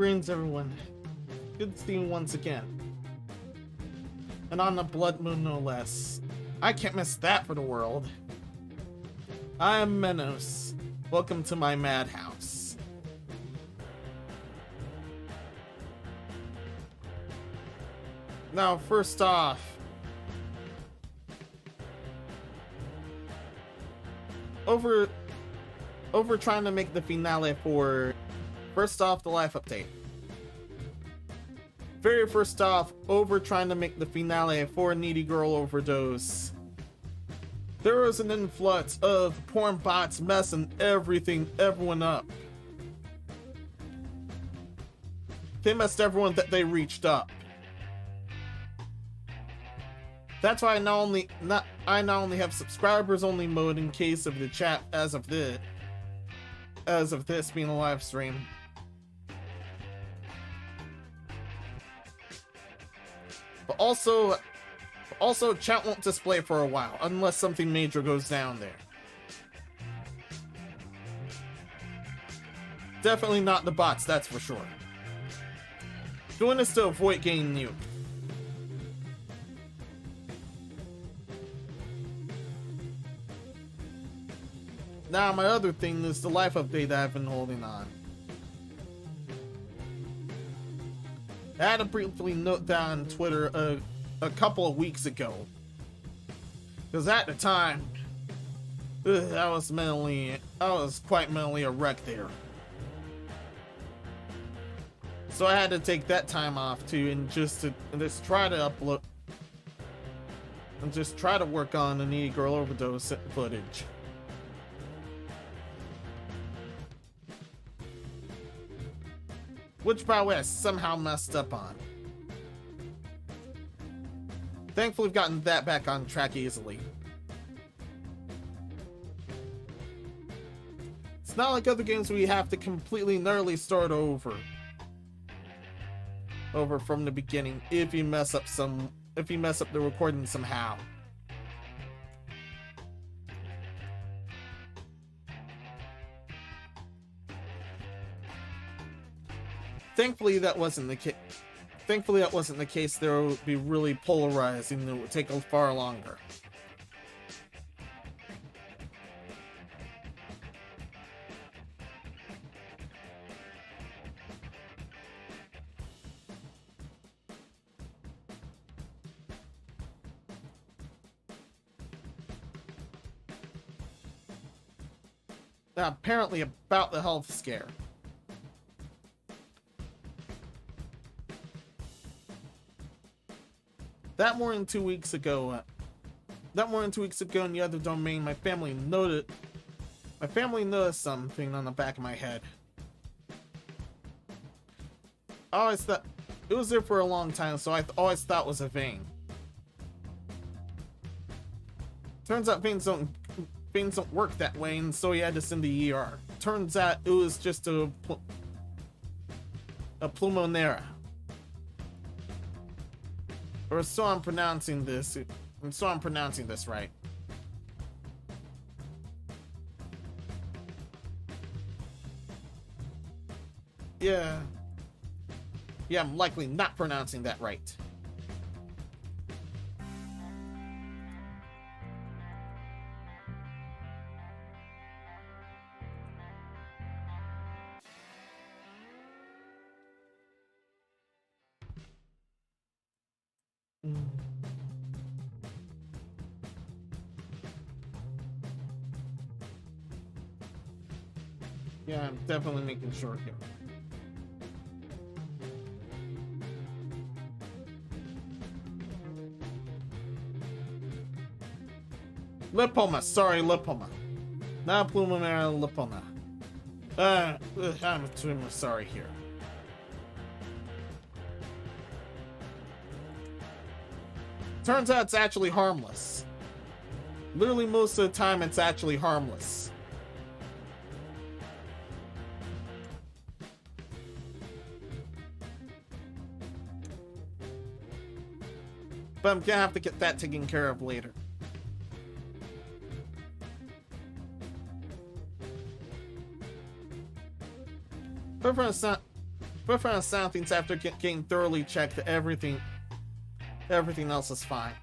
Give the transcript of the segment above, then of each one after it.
Greetings, everyone. Good to see you once again. And on the blood moon, no less. I can't miss that for the world. I am Menos. Welcome to my Madhouse. Now, first off, over trying to make the finale for first off the life update. Very first off, over trying to make the finale for Needy Girl Overdose. There was an influx of porn bots messing everyone up. They messed everyone that they reached up. That's why I not only have subscribers only mode in case of the chat as of this being a live stream. But also chat won't display for a while unless something major goes down there. Definitely not the bots, that's for sure. Doing this to avoid getting nuked. Now, my other thing is the life update that I've been holding on. I had to briefly note that on Twitter a couple of weeks ago. Because at the time, I was quite mentally a wreck there. So I had to take that time off too, and just try to upload, and just try to work on the Needy Girl Overdose footage. Which, by the way, I somehow messed up on. Thankfully, I've gotten that back on track easily. It's not like other games where you have to completely gnarly start over from the beginning if you mess up the recording somehow. Thankfully, that wasn't the case. Thankfully, that wasn't the case. There would be really polarizing, and it would take far longer. Now, apparently, about the health scare. That morning 2 weeks ago in the other domain, my family noticed something on the back of my head. I always thought it was there for a long time, so I always thought it was a vein. Turns out veins don't work that way, and so he had to send the ER. Turns out it was just a pulmonera. Or so I'm pronouncing this. Right. Yeah, I'm likely not pronouncing that right. Yeah, I'm definitely making sure here. Lipoma, sorry, lipoma. Not pulmonary lipoma. I'm extremely sorry here. Turns out it's actually harmless. Literally most of the time it's actually harmless. But I'm gonna have to get that taken care of later. But But for sound things after getting thoroughly checked, everything else is fine.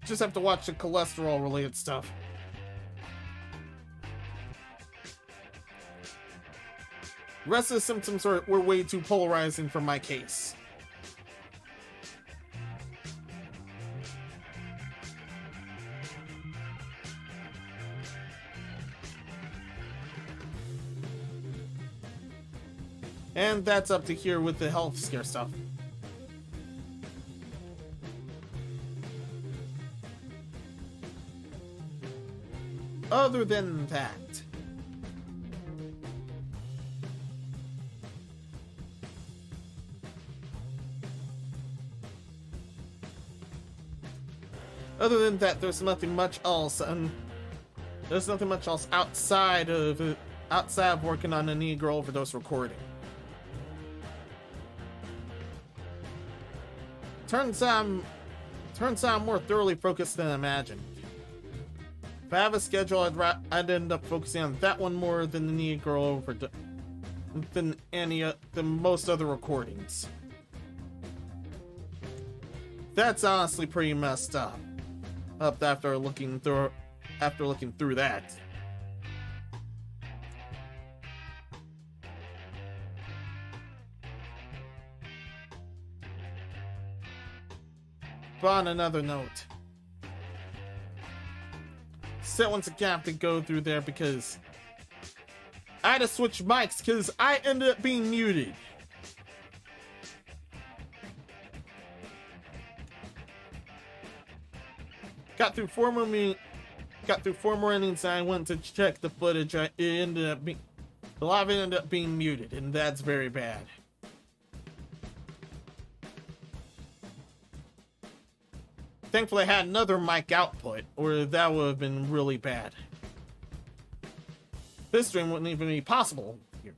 Just have to watch the cholesterol related stuff. The rest of the symptoms were way too polarizing for my case. And that's up to here with the health scare stuff. Other than that, there's nothing much else, and there's nothing much else outside of working on the Negro overdose recording. Turns out I'm more thoroughly focused than I imagined. If I have a schedule, I'd end up focusing on that one more than the Negro overdose, than most other recordings. That's honestly pretty messed up. After looking through that. But on another note, set once again I have to go through there because I had to switch mics because I ended up being muted. Got through four more innings and I went to check the footage. A lot of it ended up being muted, and that's very bad. Thankfully I had another mic output, or that would have been really bad. This stream wouldn't even be possible here.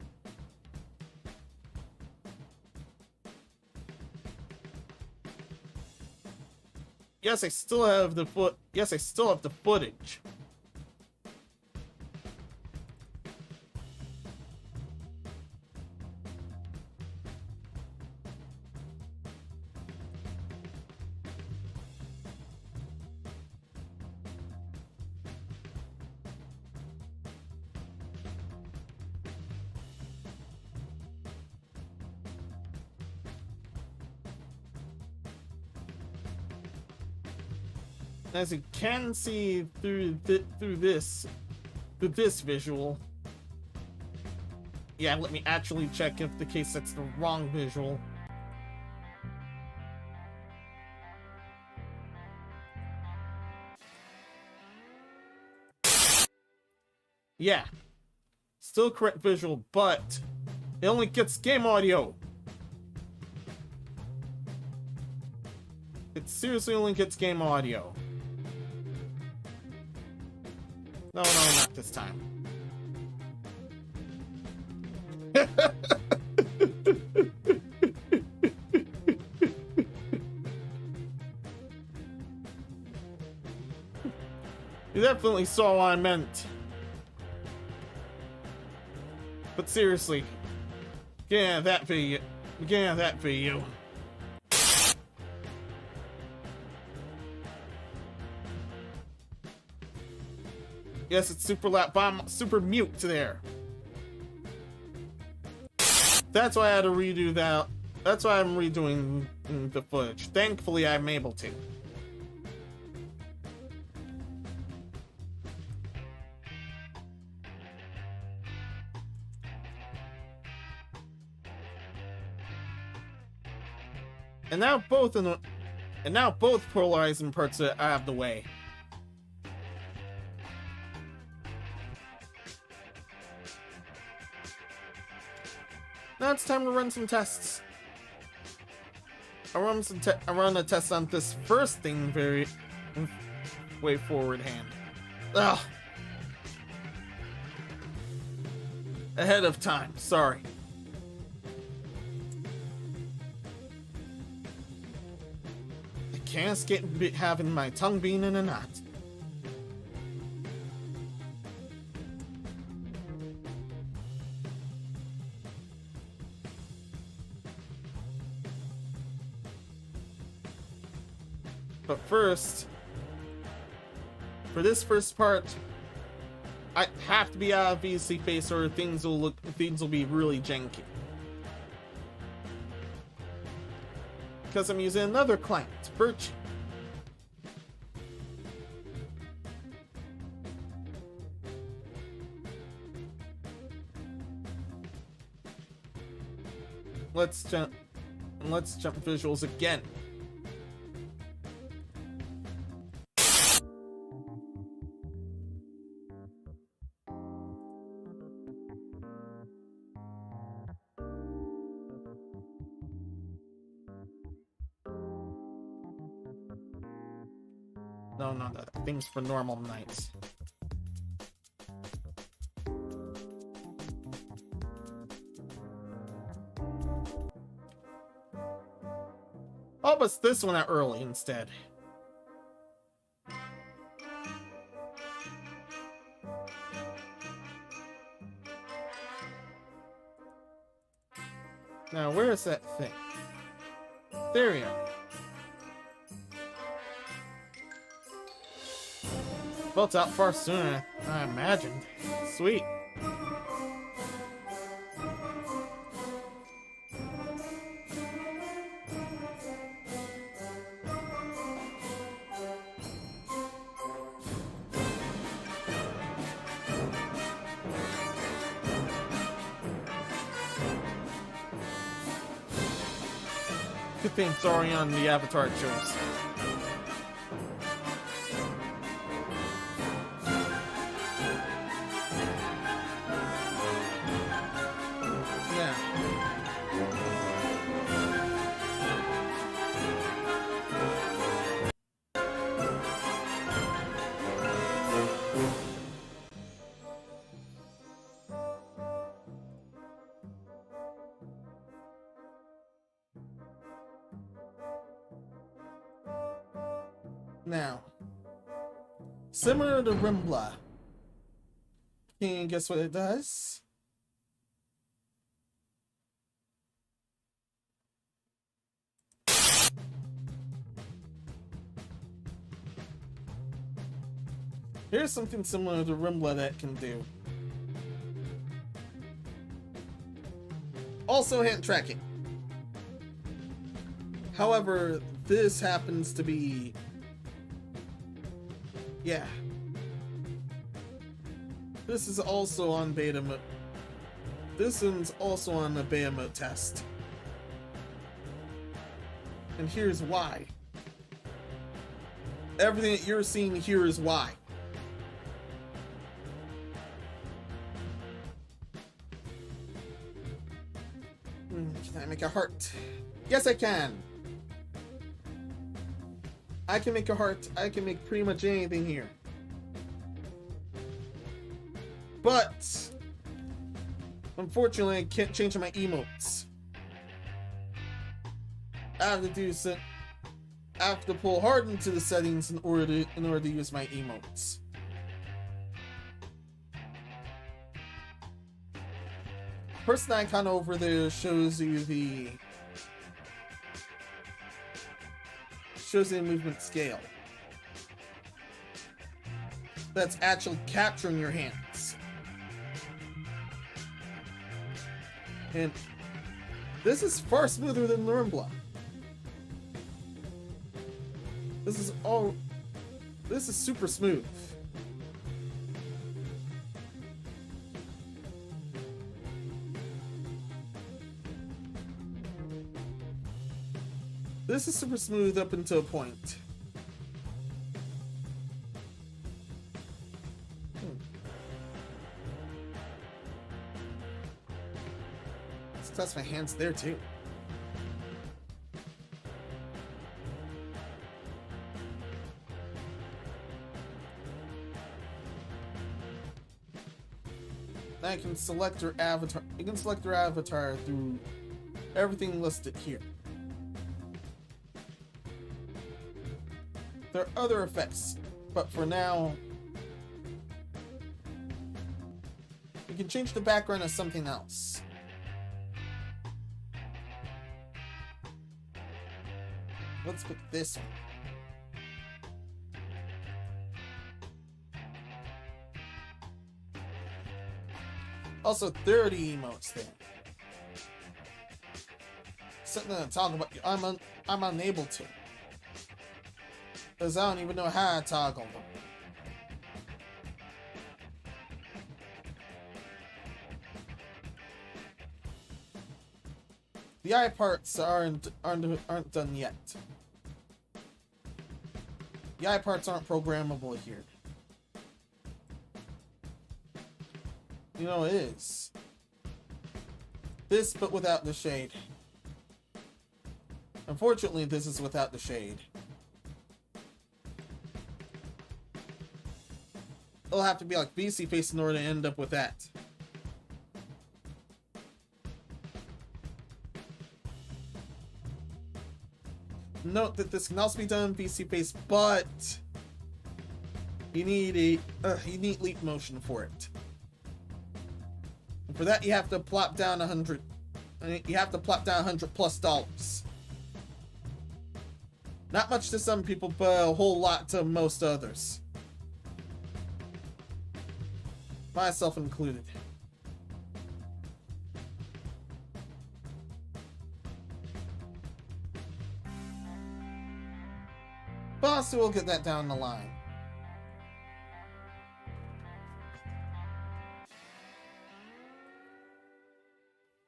Yes, I still have the footage. As you can see through this visual. Yeah, let me actually check if the case that's the wrong visual. Yeah, still correct visual, but it only gets game audio. It seriously only gets game audio. No, not this time. You definitely saw what I meant. But seriously, get out of that video. Yes, it's super loud, but I'm super mute there. That's why I had to redo that. That's why I'm redoing the footage. Thankfully, I'm able to. And now both polarizing parts are out of the way. Now it's time to run some tests. I run a test on this first thing very way forward hand. Ugh. Ahead of time, sorry. I can't escape having my tongue being in a knot. But first, for this first part, I have to be out of VC face or things will be really janky. Because I'm using another client, Virtu. Let's jump visuals again. No, that thing's for normal nights. I'll bust this one out early instead. Now, where is that thing? There we are. Built out far sooner than I imagined. Sweet. Good thing it's already on the avatar choice. Now, similar to Rimbla, can you guess what it does? Here's something similar to Rimbla that can do. Also hand tracking. However, this happens to be... yeah. This is also on beta mode. This one's also on the beta mode test. And here's why. Everything that you're seeing here is why. Can I make a heart? Yes, I can. I can make a heart. I can make pretty much anything here. But unfortunately, I can't change my emotes. I have to do so. I have to pull hard into the settings in order to use my emotes. Person icon over there shows you the movement scale. That's actually capturing your hands. And this is far smoother than Rimbla. This is super smooth. This is super smooth up until a point. Let's test my hands there too. I can select your avatar. You can select your avatar through everything listed here. There are other effects, but for now, you can change the background to something else. Let's pick this one. Also, 30 emotes there. Sitting there and talking about you. I'm unable to. Because I don't even know how to toggle them. The eye parts aren't done yet. The eye parts aren't programmable here. You know, it is. This, but without the shade. Unfortunately, this is without the shade. It'll have to be like BC face in order to end up with that. Note that this can also be done in BC face, but you need leap motion for it. And for that, you have to plop down 100. You have to plop down $100+ Not much to some people, but a whole lot to most others. Myself included. But we'll get that down the line.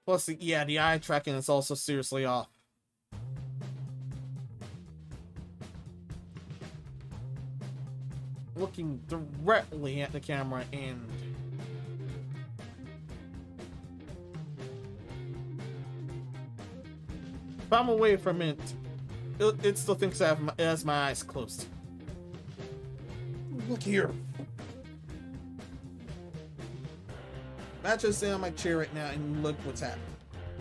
Plus, yeah, the eye tracking is also seriously off. Looking directly at the camera and if I'm away from it, it still thinks it has my eyes closed. Look here. Imagine sitting on my chair right now and look what's happening.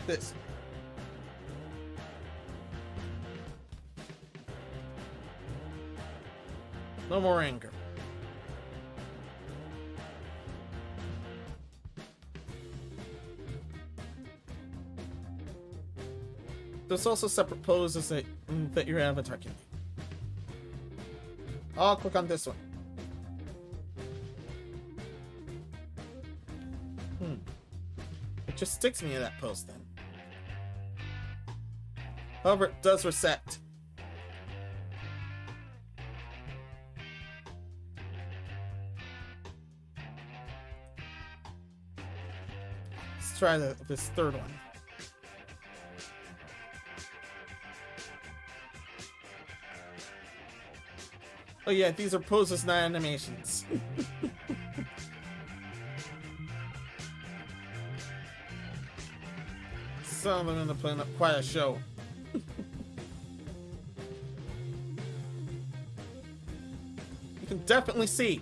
This. No more anger. There's also separate poses that your avatar can do. I'll click on this one. It just sticks me in that pose then. However, it does reset. Let's try this third one. Oh yeah, these are poses, not animations. Some of them end up putting up quite a show. You can definitely see.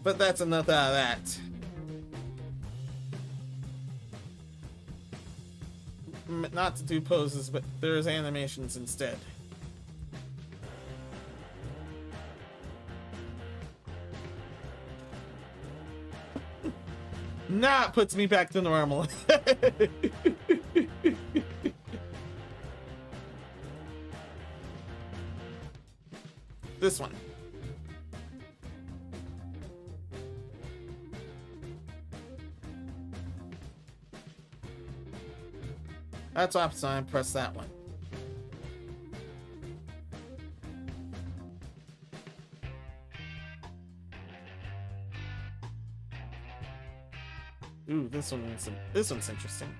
But that's enough out of that. Not to do poses, but there's animations instead. Now it puts me back to normal. This one. That's opposite. I press that one. Ooh, this one's interesting.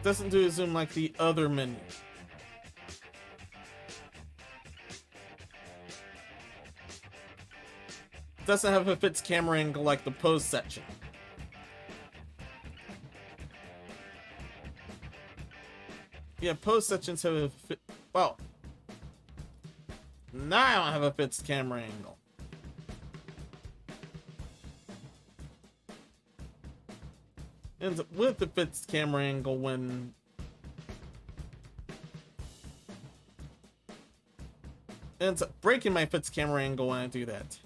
Doesn't do a zoom like the other menu. Doesn't have a fixed camera angle like the pose section. Yeah, pose sections have a well. Now I don't have a fixed camera angle. Ends up with the fixed camera angle when ends up breaking my fixed camera angle when I do that.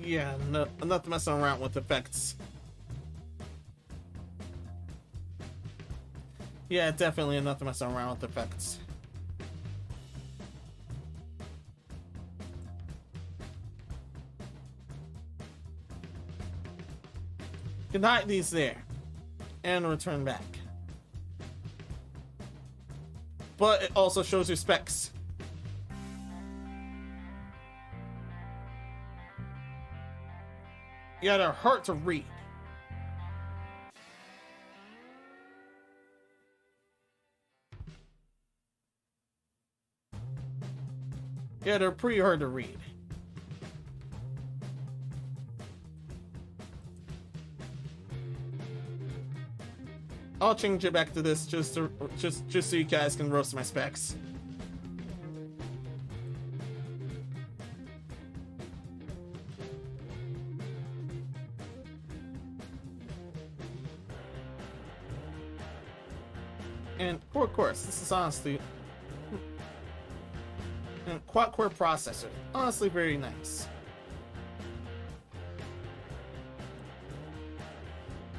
Yeah, no, not messing around with effects. Yeah, definitely not messing around with effects. Can hide these there and return back. But it also shows your specs. Yeah, they're hard to read. Yeah, they're pretty hard to read. I'll change it back to this just so you guys can roast my specs. And of course, this is honestly and quad-core processor. Honestly, very nice.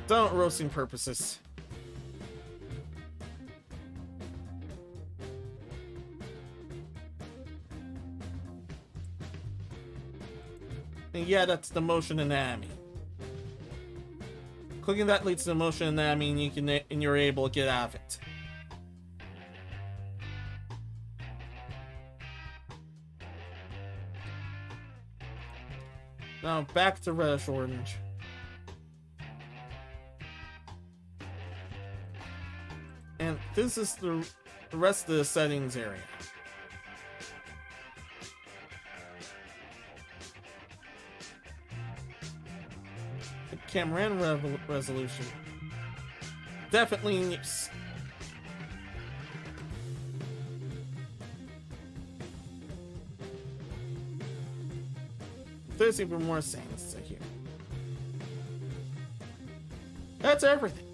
Don't roasting purposes. And yeah, that's the motion anatomy. Clicking that leads to the motion anatomy, and you're able to get out of it. Now back to reddish orange. And this is the rest of the settings area. The camera and resolution. Definitely in use. There's even more things to here. That's everything.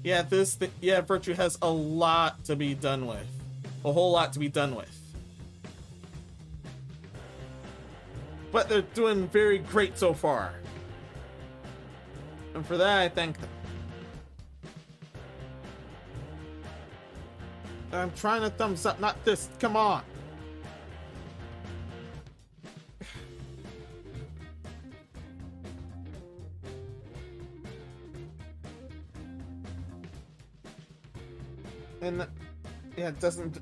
Yeah, Virtu has a lot to be done with. A whole lot to be done with. But they're doing very great so far. And for that, I thank them. I'm trying to thumbs up, not this. Come on. And yeah, it doesn't.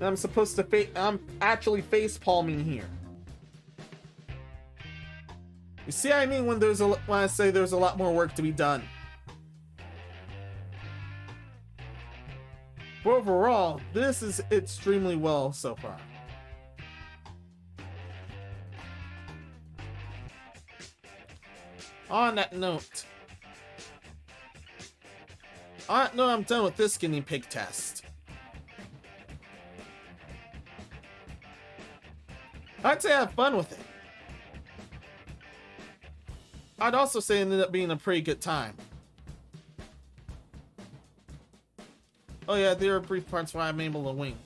I'm supposed to I'm actually face palming here. You see what I mean when I say there's a lot more work to be done. But overall, this is extremely well so far. On that note, no, I'm done with this guinea pig test. I'd say have fun with it. I'd also say it ended up being a pretty good time. Oh yeah, there are brief parts where I'm able to wink.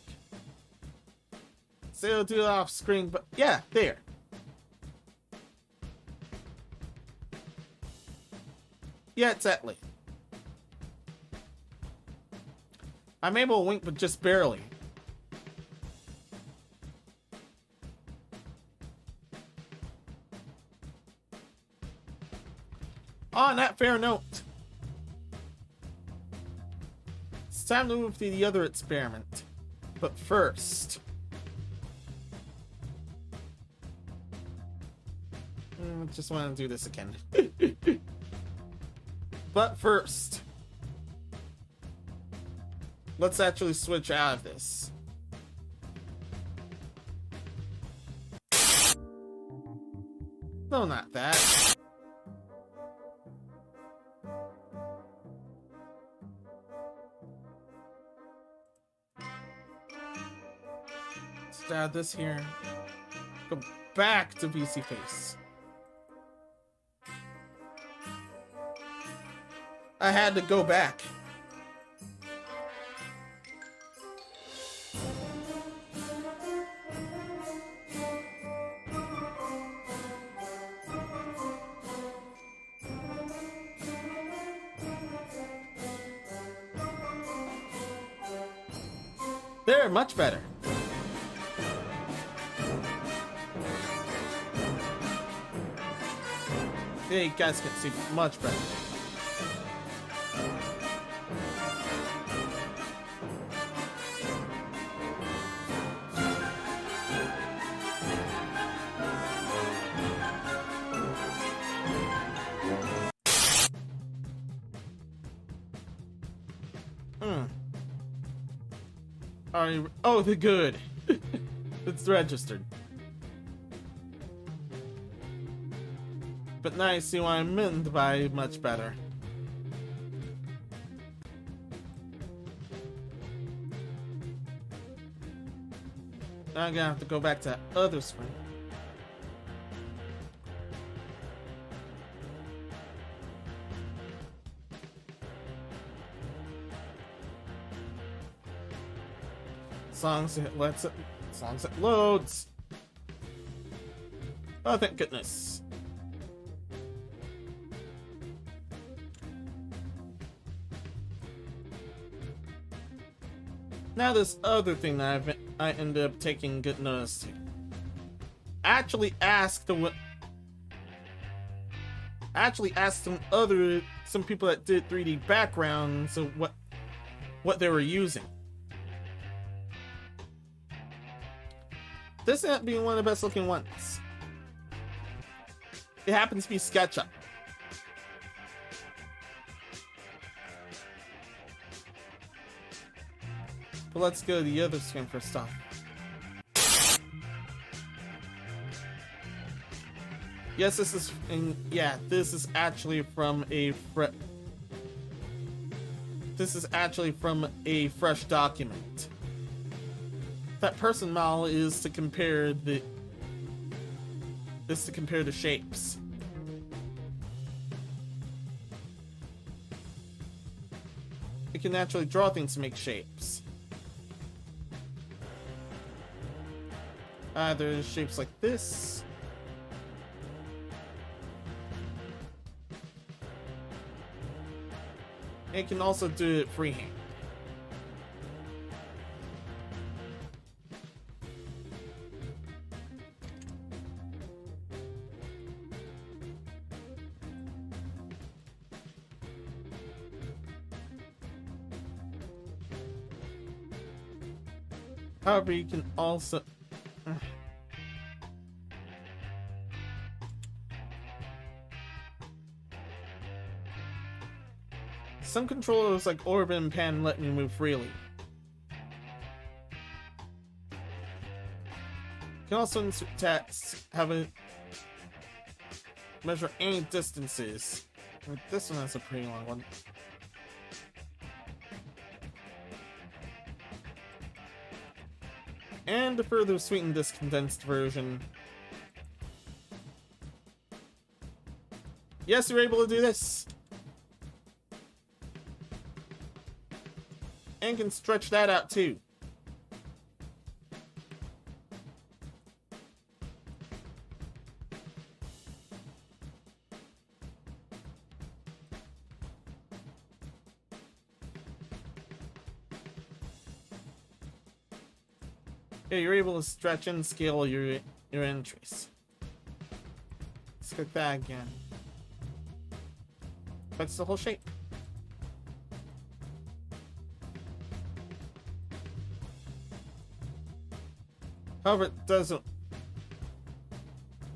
Say I'll do it off screen, but yeah, there. Yeah, exactly. I'm able to wink, but just barely. On that fair note, it's time to move to the other experiment. But first, just want to do this again. But first, let's actually switch out of this. No, not that. Let's add this here. Go back to VC Face. I had to go back. There, much better. Yeah, you guys can see much better. Oh, the good. It's registered. But now you see what I meant by much better. Now I'm gonna have to go back to that other screen. Songs it lets it. Songs it loads. Oh, thank goodness. Now this other thing that I ended up taking good notice to. Actually asked some people that did 3D backgrounds of what they were using. This ended up being one of the best looking ones. It happens to be Sketchup. But let's go to the other screen for stuff. Yes, this is, this is actually from a fresh document. That person model is to compare the shapes. You can actually draw things to make shapes. There's shapes like this. And you can also do it freehand. However, you can also some controllers like Orbit and Pan let me move freely. You can also insert text, have it measure any distances. This one has a pretty long one. And to further sweeten this condensed version. Yes, you're able to do this. And can stretch that out too. Yeah, you're able to stretch and scale your entries. Let's click that again. That's the whole shape. However, it doesn't.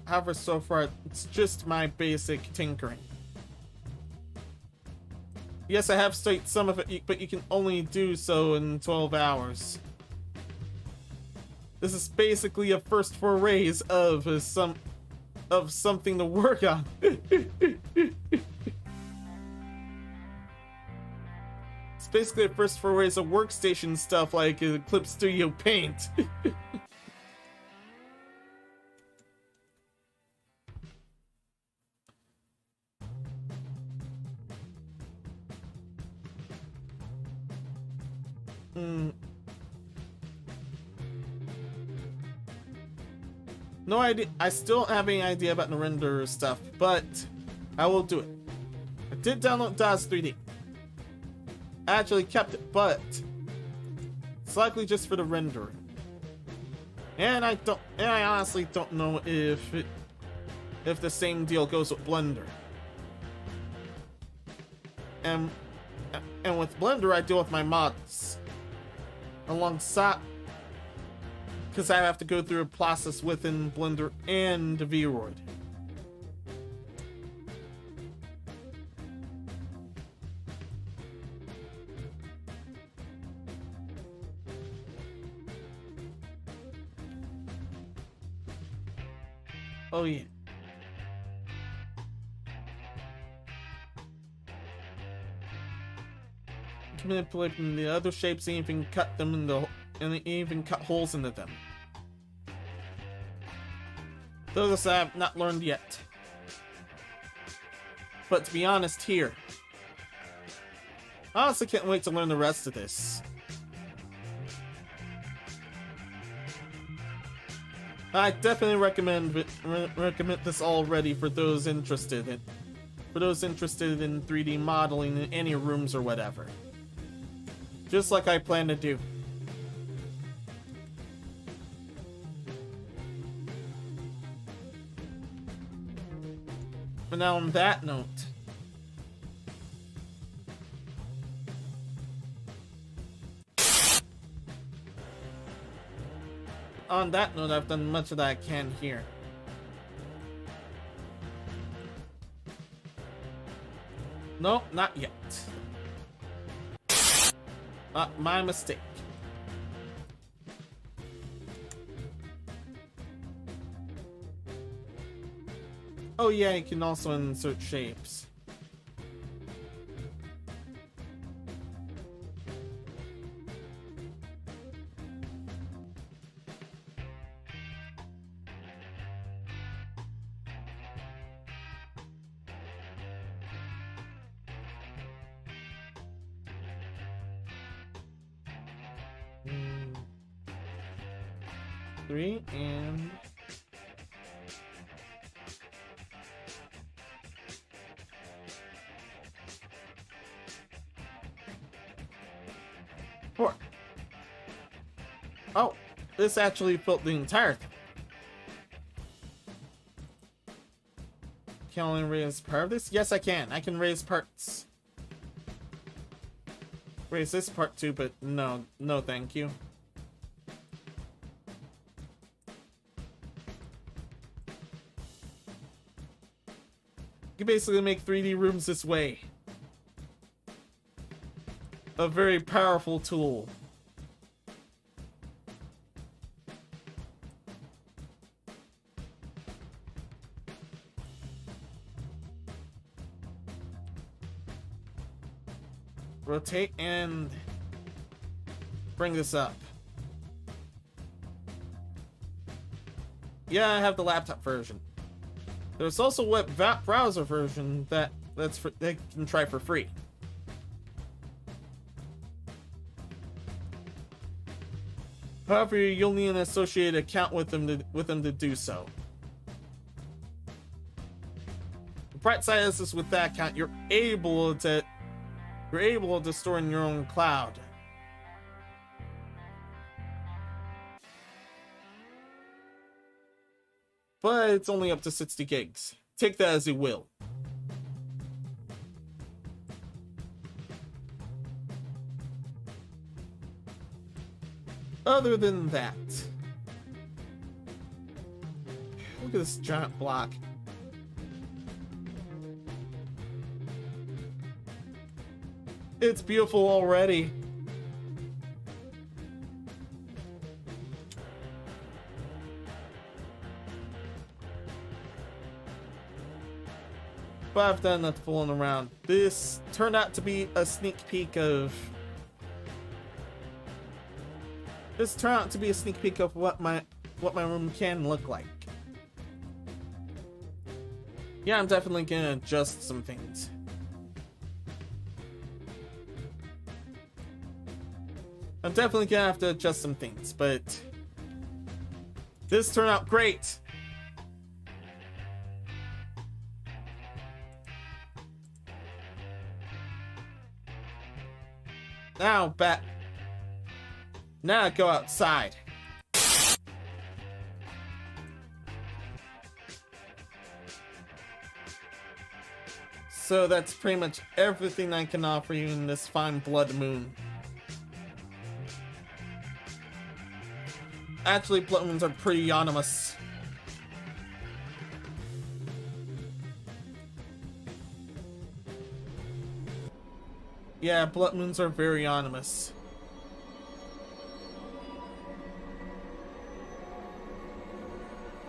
However, so far, it's just my basic tinkering. Yes, I have studied some of it, but you can only do so in 12 hours. This is basically a first forays of something to work on. It's basically a first forays of workstation stuff like Clip Studio Paint. No idea. I still don't have any idea about the render stuff, but I will do it. I did download DOS 3D. I actually kept it, but It's likely just for the rendering. And I honestly don't know if the same deal goes with Blender. And with Blender, I deal with my mods alongside, because I have to go through a process within Blender and VRoid. Oh yeah. Manipulating the other shapes and even cut them and even cut holes into them. Those I have not learned yet. But to be honest here, I honestly can't wait to learn the rest of this. I definitely recommend this already for those interested in 3D modeling in any rooms or whatever. Just like I plan to do. And now on that note, I've done much of that I can here. No, not yet. My mistake. Oh yeah, you can also insert shapes. Three and four. Oh, this actually filled the entire thing. Can I only raise part of this? Yes, I can. I can raise parts. Raise this part too, but no, thank you. You can basically make 3D rooms this way. A very powerful tool. Rotate and bring this up. Yeah, I have the laptop version. There's also a web browser version that you can try for free. However, you'll need an associated account with them to do so. The bright side is with that account, you're able to store in your own cloud. But it's only up to 60 gigs. Take that as you will. Other than that, look at this giant block. It's beautiful already. But I've done enough fooling around. This turned out to be a sneak peek of... what my room can look like. Yeah, I'm definitely gonna adjust some things. I'm definitely gonna have to adjust some things, but this turned out great. Now go outside. So that's pretty much everything I can offer you in this fine blood moon. Actually, blood moons are pretty anonymous. Yeah, blood moons are very anonymous.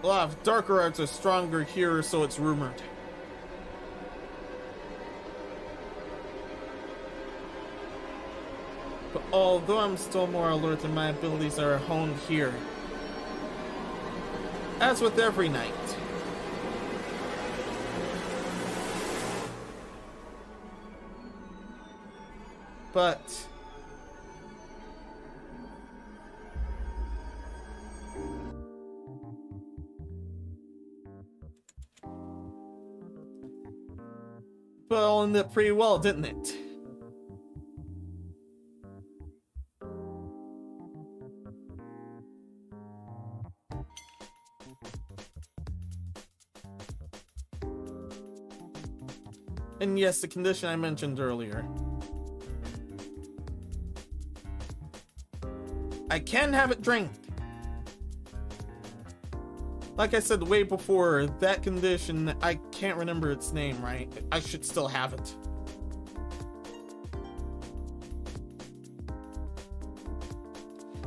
A lot of darker arts are stronger here, so it's rumored. But although I'm still more alert and my abilities are honed here, as with every night. But all ended up pretty well, didn't it? And yes, the condition I mentioned earlier. I can have it drained. Like I said way before, that condition, I can't remember its name, right? I should still have it.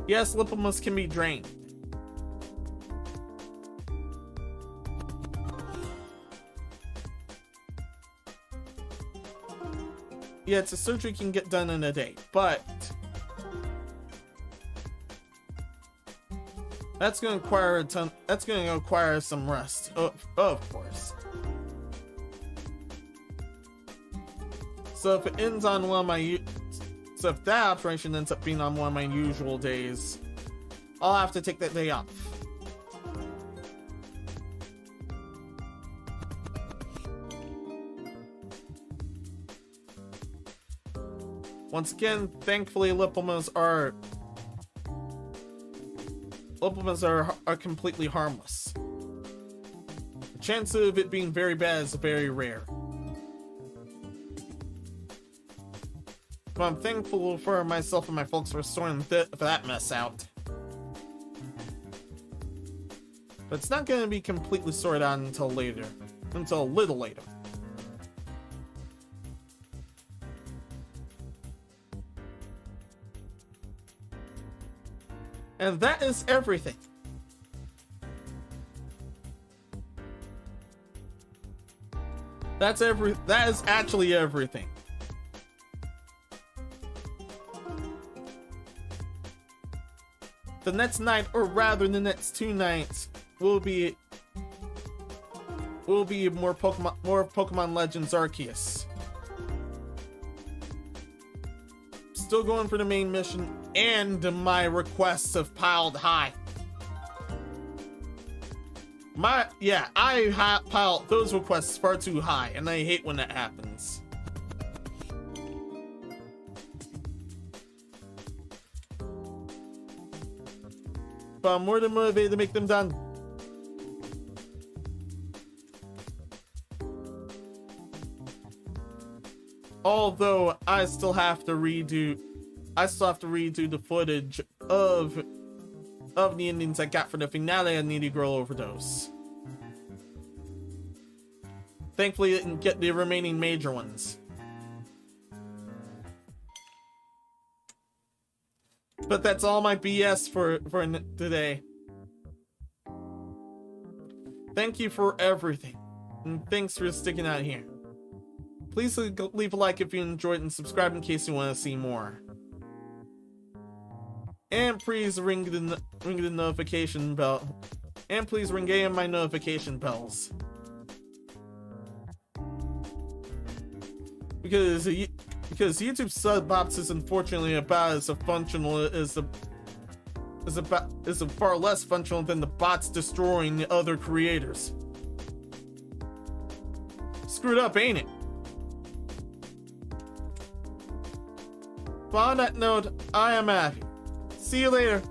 Yes, lipomus can be drained. Yeah, it's a surgery can get done in a day, but that's going to require a ton. That's going to require some rest, of course. So if it ends on one of my, so if that operation ends up being on one of my usual days, I'll have to take that day off. Once again, thankfully, lipomas are completely harmless. The chance of it being very bad is very rare. But I'm thankful for myself and my folks for sorting that mess out. But it's not going to be completely sorted out until later. Until a little later. And that is everything. That is actually everything. The next night, or rather the next 2 nights, will be more Pokemon Legends Arceus. Still going for the main mission and my requests have piled high. I piled those requests far too high, and I hate when that happens. But I'm more than motivated to make them done. Although I still have to redo the footage of the endings I got for the finale of Needy Girl Overdose. Thankfully, I didn't get the remaining major ones. But that's all my BS for today. Thank you for everything, and thanks for sticking out here. Please leave a like if you enjoyed and subscribe in case you want to see more. And please ring the notification bell. And please ring any of my notification bells. Because YouTube sub box is unfortunately about as functional as far less functional than the bots destroying the other creators. Screwed up, ain't it? But on that note, I am out of here. See you later.